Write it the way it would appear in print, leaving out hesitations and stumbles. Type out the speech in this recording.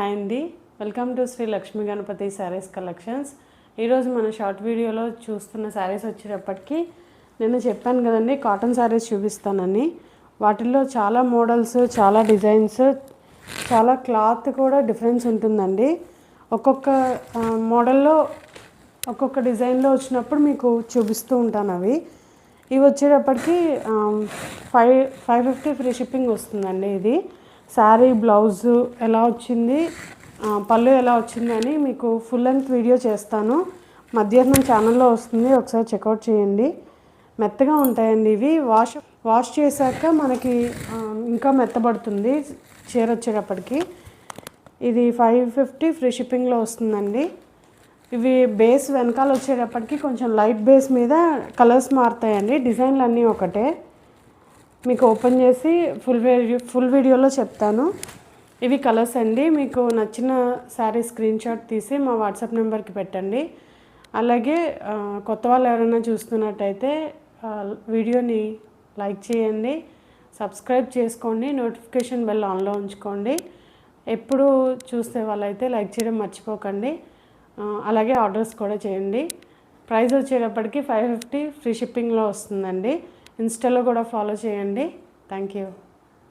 Hi అండి, welcome to Shri Lakshmi Ganapati Sarees collections. ఈరోజు మన షార్ట్ వీడియోలో చూస్తున్న శారీస్ వచ్చేటప్పటికి నేను చెప్పాను కదండి కాటన్ శారీస్ చూపిస్తానని. వాటిల్లో చాలా మోడల్స్, చాలా డిజైన్స్, చాలా క్లాత్ కూడా డిఫరెన్స్ ఉంటుందండి. ఒక్కొక్క మోడల్లో ఒక్కొక్క డిజైన్లో వచ్చినప్పుడు మీకు చూపిస్తూ ఉంటాను. ఇవి వచ్చేటప్పటికి 550 ఫ్రీ షిప్పింగ్ వస్తుందండి. ఇది శారీ బ్లౌజు ఎలా వచ్చింది, పళ్ళు ఎలా వచ్చింది అని మీకు ఫుల్ లెంత్ వీడియో చేస్తాను. మధ్యాహ్నం ఛానల్లో వస్తుంది, ఒకసారి చెక్అవుట్ చేయండి. మెత్తగా ఉంటాయండి ఇవి. వాష్ చేశాక మనకి ఇంకా మెత్తబడుతుంది చీర వచ్చేటప్పటికి. ఇది 550 ఫ్రీ షిప్పింగ్లో వస్తుందండి. ఇవి బేస్ వెనకాల వచ్చేటప్పటికి కొంచెం లైట్ బేస్ మీద కలర్స్ మారుతాయండి. డిజైన్లు అన్నీ ఒకటే. మీకు ఓపెన్ చేసి ఫుల్ వీడియోలో చెప్తాను. ఇవి కలర్స్ అండి. మీకు నచ్చిన శారీ స్క్రీన్ షాట్ తీసి మా వాట్సాప్ నెంబర్కి పెట్టండి. అలాగే కొత్త వాళ్ళు ఎవరైనా చూస్తున్నట్టయితే వీడియోని లైక్ చేయండి, సబ్స్క్రైబ్ చేసుకోండి, నోటిఫికేషన్ బెల్ ఆన్లో ఉంచుకోండి. ఎప్పుడు చూస్తే వాళ్ళైతే లైక్ చేయడం మర్చిపోకండి. అలాగే ఆర్డర్స్ కూడా చేయండి. ప్రైస్ వచ్చేటప్పటికి 550 ఫ్రీ షిప్పింగ్లో వస్తుందండి. ఇన్స్టాలో కూడా ఫాలో చేయండి. Thank you.